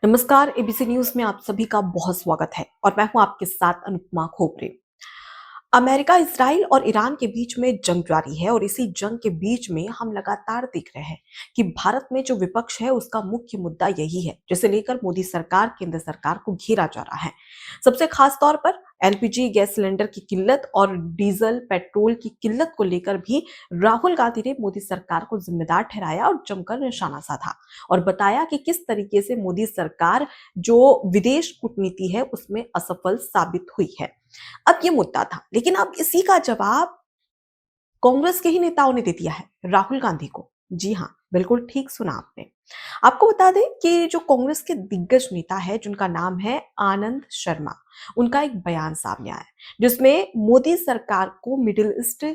नमस्कार। ABC news में आप सभी का बहुत स्वागत है और मैं हूं आपके साथ अनुपमा खोपरे। अमेरिका, इजराइल और ईरान के बीच में जंग जारी है और इसी जंग के बीच में हम लगातार देख रहे हैं कि भारत में जो विपक्ष है उसका मुख्य मुद्दा यही है जिसे लेकर मोदी सरकार, केंद्र सरकार को घेरा जा रहा है। सबसे खास तौर पर एलपीजी गैस सिलेंडर की किल्लत और डीजल पेट्रोल की किल्लत को लेकर भी राहुल गांधी ने मोदी सरकार को जिम्मेदार ठहराया और जमकर निशाना साधा और बताया कि किस तरीके से मोदी सरकार जो विदेश कूटनीति है उसमें असफल साबित हुई है। अब ये मुद्दा था, लेकिन अब इसी का जवाब कांग्रेस के ही नेताओं ने दे दिया है राहुल गांधी को। जी हाँ, बिल्कुल ठीक सुना आपने। आपको बता दें कि जो कांग्रेस के दिग्गज नेता है जिनका नाम है आनंद शर्मा, उनका एक बयान सामने आया जिसमें मोदी सरकार को मिडिल ईस्ट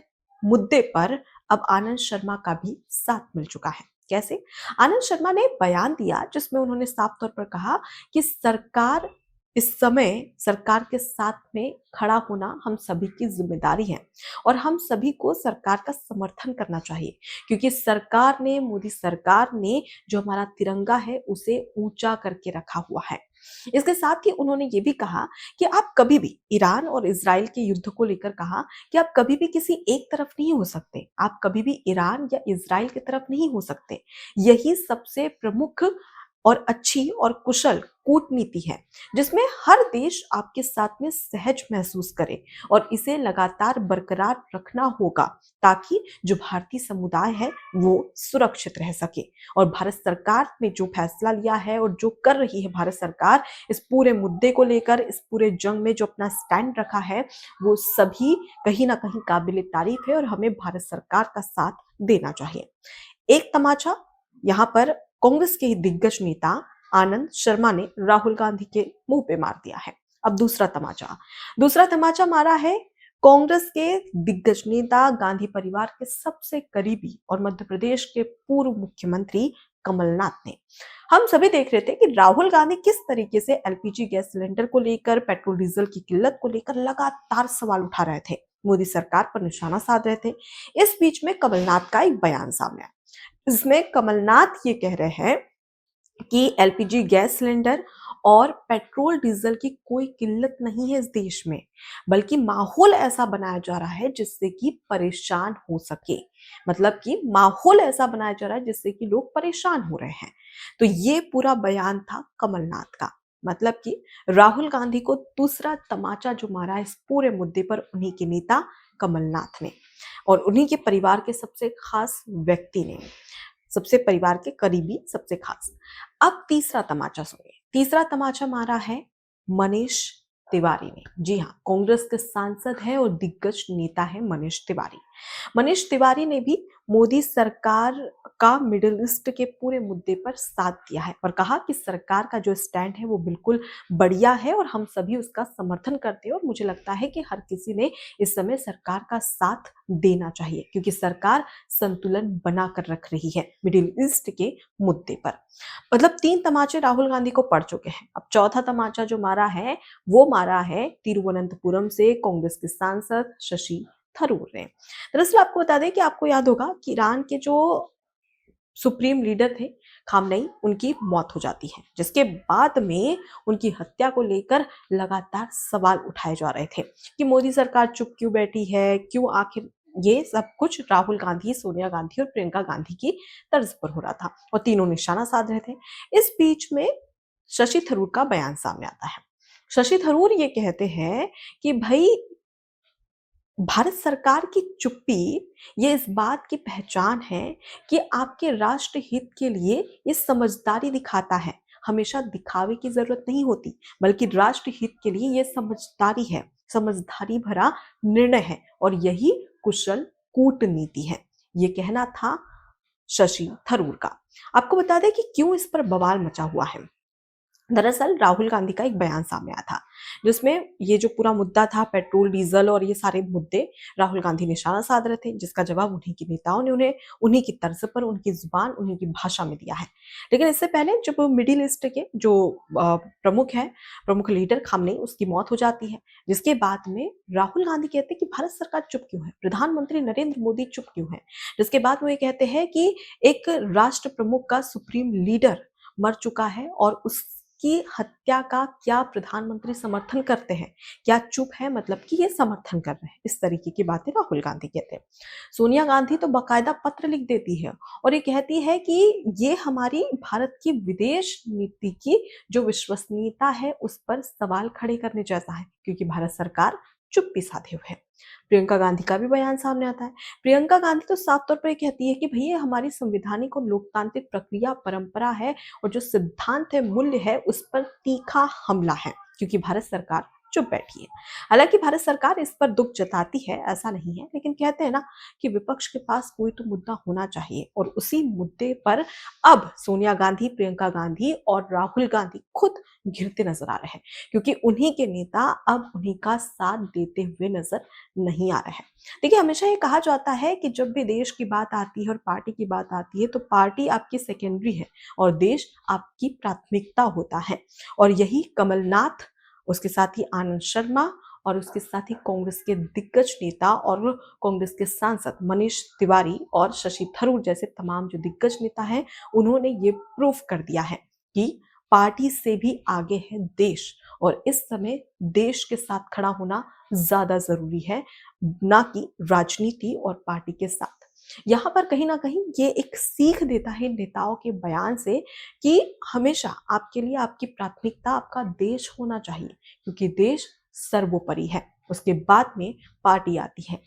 मुद्दे पर अब आनंद शर्मा का भी साथ मिल चुका है। कैसे? आनंद शर्मा ने बयान दिया जिसमें उन्होंने साफ तौर पर कहा कि सरकार इस समय सरकार के साथ में खड़ा होना हम सभी की जिम्मेदारी है और हम सभी को सरकार का समर्थन करना चाहिए, क्योंकि सरकार ने, मोदी सरकार ने जो हमारा तिरंगा है उसे ऊंचा करके रखा हुआ है। इसके साथ ही उन्होंने ये भी कहा कि आप कभी भी ईरान और इजराइल के युद्ध को लेकर कहा कि आप कभी भी किसी एक तरफ नहीं हो सकते, आप कभी भी ईरान या इजराइल की तरफ नहीं हो सकते। यही सबसे प्रमुख और अच्छी और कुशल कूटनीति है जिसमें हर देश आपके साथ में सहज महसूस करे और इसे लगातार बरकरार रखना होगा ताकि जो भारतीय समुदाय है वो सुरक्षित रह सके। और भारत सरकार ने जो फैसला लिया है और जो कर रही है भारत सरकार इस पूरे मुद्दे को लेकर, इस पूरे जंग में जो अपना स्टैंड रखा है, वो सभी कहीं ना कहीं काबिल तारीफ है और हमें भारत सरकार का साथ देना चाहिए। एक तमाचा यहाँ पर कांग्रेस के ही दिग्गज नेता आनंद शर्मा ने राहुल गांधी के मुंह पे मार दिया है। अब दूसरा तमाचा मारा है कांग्रेस के दिग्गज नेता, गांधी परिवार के सबसे करीबी और मध्य प्रदेश के पूर्व मुख्यमंत्री कमलनाथ ने। हम सभी देख रहे थे कि राहुल गांधी किस तरीके से एलपीजी गैस सिलेंडर को लेकर, पेट्रोल डीजल की किल्लत को लेकर लगातार सवाल उठा रहे थे, मोदी सरकार पर निशाना साध रहे थे। इस बीच में कमलनाथ का एक बयान सामने आया। इसमें कमलनाथ ये कह रहे हैं कि एलपीजी गैस सिलेंडर और पेट्रोल डीजल की कोई किल्लत नहीं है इस देश में, बल्कि माहौल ऐसा बनाया जा रहा है जिससे कि परेशान हो सके। मतलब कि माहौल ऐसा बनाया जा रहा है जिससे कि लोग परेशान हो रहे हैं। तो ये पूरा बयान था कमलनाथ का। मतलब कि राहुल गांधी को दूसरा तमाचा जो मारा इस पूरे मुद्दे पर उन्हीं के नेता कमलनाथ ने और उन्हीं के परिवार के सबसे खास व्यक्ति ने, सबसे परिवार के करीबी सबसे खास। अब तीसरा तमाचा सुनिए। तीसरा तमाचा मारा है मनीष तिवारी ने। जी हाँ, कांग्रेस के सांसद है और दिग्गज नेता है मनीष तिवारी। मनीष तिवारी ने भी मोदी सरकार का मिडिल ईस्ट के पूरे मुद्दे पर साथ दिया है और कहा कि सरकार का जो स्टैंड है वो बिल्कुल बढ़िया है और हम सभी उसका समर्थन करते हैं और मुझे लगता है कि हर किसी ने इस समय सरकार का साथ देना चाहिए, क्योंकि सरकार संतुलन बना कर रख रही है मिडिल ईस्ट के मुद्दे पर। मतलब तीन तमाचे राहुल गांधी को पड़ चुके हैं। अब चौथा तमाचा जो मारा है वो मारा है तिरुवनंतपुरम से कांग्रेस के सांसद शशि थरूर ने। दरअसल आपको बता दें कि आपको याद होगा कि ईरान के जो सुप्रीम लीडर थे खामनेई, उनकी मौत हो जाती है, जिसके बाद में उनकी हत्या को लेकर लगातार सवाल उठाए जा रहे थे कि मोदी सरकार चुप क्यों बैठी है, क्यों आखिर ये सब कुछ राहुल गांधी, सोनिया गांधी और प्रियंका गांधी की तर्ज पर हो रहा था और तीनों निशाना साध रहे थे। इस बीच में शशि थरूर का बयान सामने आता है। शशि थरूर ये कहते हैं कि भाई भारत सरकार की चुप्पी ये इस बात की पहचान है कि आपके राष्ट्र हित के लिए ये समझदारी दिखाता है। हमेशा दिखावे की जरूरत नहीं होती, बल्कि राष्ट्र हित के लिए ये समझदारी है, समझदारी भरा निर्णय है और यही कुशल कूटनीति है। ये कहना था शशि थरूर का। आपको बता दें कि क्यों इस पर बवाल मचा हुआ है। दरअसल राहुल गांधी का एक बयान सामने आया था जिसमें ये जो पूरा मुद्दा था, पेट्रोल डीजल और ये सारे मुद्दे राहुल गांधी निशाना साध रहे थे, जिसका जवाब उन्हीं के नेताओं ने उन्हें उन्हीं की तर्ज पर, उनकी जुबान, उन्हीं की भाषा में दिया है। लेकिन इससे पहले जब मिडिल ईस्ट के जो प्रमुख है, प्रमुख लीडर खामनेई, उसकी मौत हो जाती है, जिसके बाद में राहुल गांधी कहते हैं कि भारत सरकार चुप क्यों है, प्रधानमंत्री नरेंद्र मोदी चुप क्यों है। जिसके बाद वो ये कहते हैं कि एक राष्ट्र प्रमुख का सुप्रीम लीडर मर चुका है और उस की हत्या का क्या प्रधानमंत्री समर्थन करते हैं? क्या चुप है मतलब कि ये समर्थन कर रहे हैं? इस तरीके की बातें राहुल गांधी कहते हैं। सोनिया गांधी तो बाकायदा पत्र लिख देती है और ये कहती है कि ये हमारी भारत की विदेश नीति की जो विश्वसनीयता है उस पर सवाल खड़े करने जैसा है, क्योंकि भारत सरकार चुप्पी साधे हुए है। प्रियंका गांधी का भी बयान सामने आता है। प्रियंका गांधी तो साफ तौर पर ये कहती है कि भैया हमारी संवैधानिक और लोकतांत्रिक प्रक्रिया परंपरा है और जो सिद्धांत है मूल्य है उस पर तीखा हमला है, क्योंकि भारत सरकार चुप बैठी है। हालांकि भारत सरकार इस पर दुख जताती है, ऐसा नहीं है, लेकिन कहते हैं ना कि विपक्ष के पास कोई तो मुद्दा होना चाहिए और उसी मुद्दे पर अब सोनिया गांधी, प्रियंका गांधी और राहुल गांधी खुद घिरते नजर आ रहे हैं, क्योंकि उन्हीं के नेता अब उन्हीं का साथ देते हुए नजर नहीं आ रहे हैं। देखिए, हमेशा ये कहा जाता है कि जब भी देश की बात आती है और पार्टी की बात आती है तो पार्टी आपकी सेकेंडरी है और देश आपकी प्राथमिकता होता है। और यही कमलनाथ, उसके साथ ही आनंद शर्मा और उसके साथ ही कांग्रेस के दिग्गज नेता और कांग्रेस के सांसद मनीष तिवारी और शशि थरूर जैसे तमाम जो दिग्गज नेता हैं, उन्होंने ये प्रूफ कर दिया है कि पार्टी से भी आगे है देश और इस समय देश के साथ खड़ा होना ज्यादा जरूरी है, ना कि राजनीति और पार्टी के साथ। यहाँ पर कहीं ना कहीं ये एक सीख देता है नेताओं के बयान से कि हमेशा आपके लिए आपकी प्राथमिकता आपका देश होना चाहिए, क्योंकि देश सर्वोपरि है, उसके बाद में पार्टी आती है।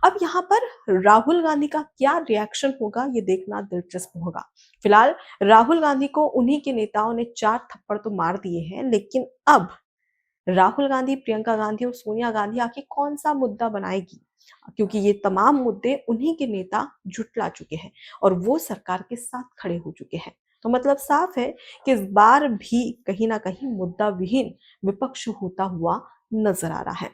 अब यहाँ पर राहुल गांधी का क्या रिएक्शन होगा ये देखना दिलचस्प होगा। फिलहाल राहुल गांधी को उन्हीं के नेताओं ने 4 थप्पड़ तो मार दिए हैं, लेकिन अब राहुल गांधी, प्रियंका गांधी और सोनिया गांधी आखिर कौन सा मुद्दा बनाएगी, क्योंकि ये तमाम मुद्दे उन्हीं के नेता झुठला चुके हैं और वो सरकार के साथ खड़े हो चुके हैं। तो मतलब साफ है कि इस बार भी कहीं ना कहीं मुद्दा विहीन विपक्ष होता हुआ नजर आ रहा है।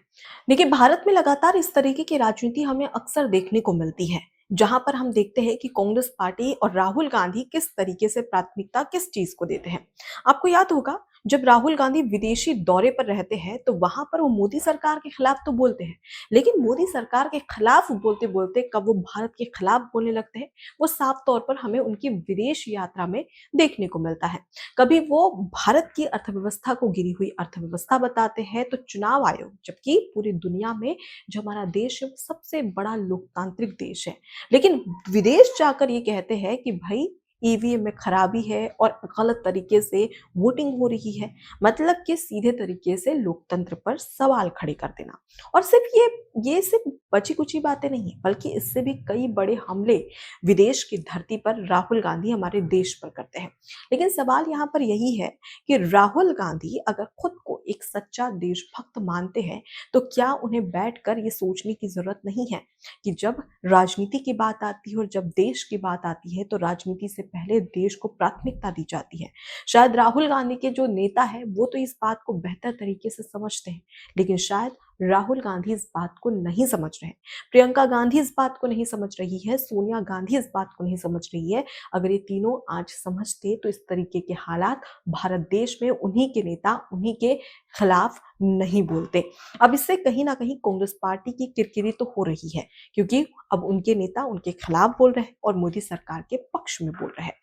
देखिए, भारत में लगातार इस तरीके की राजनीति हमें अक्सर देखने को मिलती है, जहां पर हम देखते हैं कि कांग्रेस पार्टी और राहुल गांधी किस तरीके से प्राथमिकता किस चीज को देते हैं। आपको याद होगा, जब राहुल गांधी विदेशी दौरे पर रहते हैं तो वहां पर वो मोदी सरकार के खिलाफ तो बोलते हैं, लेकिन मोदी सरकार के खिलाफ बोलते बोलते कब वो भारत के खिलाफ बोलने लगते हैं, वो साफ तौर पर हमें उनकी विदेश यात्रा में देखने को मिलता है। कभी वो भारत की अर्थव्यवस्था को गिरी हुई अर्थव्यवस्था बताते हैं तो चुनाव आयोग, जबकि पूरी दुनिया में जो हमारा देश है वो सबसे बड़ा लोकतांत्रिक देश है, लेकिन विदेश जाकर ये कहते हैं कि भाई ईवीएम में खराबी है और गलत तरीके से वोटिंग हो रही है। मतलब कि सीधे तरीके से लोकतंत्र पर सवाल खड़े कर देना। और सिर्फ ये सिर्फ बची कुची बातें नहीं, बल्कि इससे भी कई बड़े हमले विदेश की धरती पर राहुल गांधी हमारे देश पर करते हैं। लेकिन सवाल यहाँ पर यही है कि राहुल गांधी अगर खुद को एक सच्चा देशभक्त मानते हैं तो क्या उन्हें बैठकर ये सोचने की जरूरत नहीं है कि जब राजनीति की बात आती है और जब देश की बात आती है तो राजनीति से पहले देश को प्राथमिकता दी जाती है। शायद राहुल गांधी के जो नेता है वो तो इस बात को बेहतर तरीके से समझते हैं, लेकिन शायद राहुल गांधी इस बात को नहीं समझ रहे हैं, प्रियंका गांधी इस बात को नहीं समझ रही है, सोनिया गांधी इस बात को नहीं समझ रही है। अगर ये तीनों आज समझते तो इस तरीके के हालात भारत देश में उन्हीं के नेता उन्हीं के खिलाफ नहीं बोलते। अब इससे कहीं ना कहीं कांग्रेस पार्टी की किरकिरी तो हो रही है, क्योंकि अब उनके नेता उनके खिलाफ बोल रहे हैं और मोदी सरकार के पक्ष में बोल रहे हैं।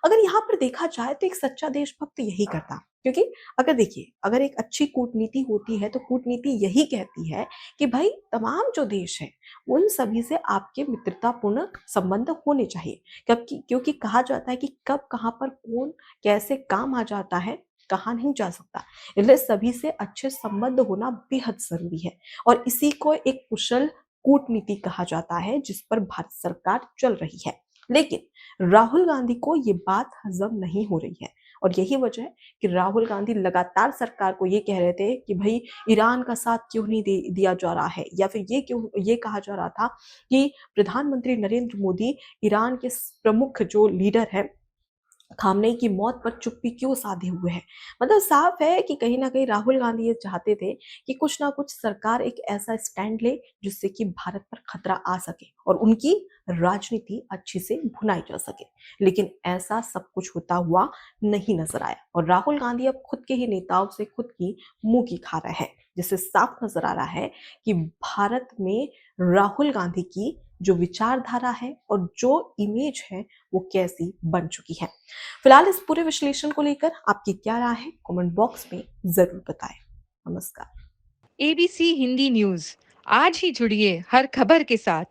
अगर यहाँ पर देखा जाए तो एक सच्चा देशभक्त यही करता, क्योंकि अगर देखिए, अगर एक अच्छी कूटनीति होती है तो कूटनीति यही कहती है कि भाई तमाम जो देश है उन सभी से आपके मित्रतापूर्ण संबंध होने चाहिए, क्योंकि कहा जाता है कि कब कहाँ पर कौन कैसे काम आ जाता है कहा नहीं जा सकता, इसलिए सभी से अच्छे संबंध होना बेहद जरूरी है। और इसी को एक कुशल कूटनीति कहा जाता है जिस पर भारत सरकार चल रही है। लेकिन राहुल गांधी को ये बात हजम नहीं हो रही है और यही वजह है कि राहुल गांधी लगातार सरकार को ये कह रहे थे कि भाई ईरान का साथ क्यों नहीं दिया जा रहा है, या फिर ये कहा जा रहा था कि प्रधानमंत्री नरेंद्र मोदी ईरान के प्रमुख जो लीडर है खामनेई की मौत पर चुप्पी क्यों साधे हुए हैं। मतलब साफ है कि कहीं ना कहीं राहुल गांधी ये चाहते थे कि कुछ ना कुछ सरकार एक ऐसा स्टैंड ले जिससे कि भारत पर खतरा आ सके और उनकी राजनीति अच्छे से भुनाई जा सके, लेकिन ऐसा सब कुछ होता हुआ नहीं नजर आया और राहुल गांधी अब खुद के ही नेताओं से खुद की मुंह की खा रहे हैं। जिससे साफ नजर आ रहा है कि भारत में राहुल गांधी की जो विचारधारा है और जो इमेज है वो कैसी बन चुकी है। फिलहाल इस पूरे विश्लेषण को लेकर आपकी क्या राय है, कमेंट बॉक्स में जरूर बताएं। नमस्कार। एबीसी हिंदी न्यूज़ आज ही जुड़िए हर खबर के साथ।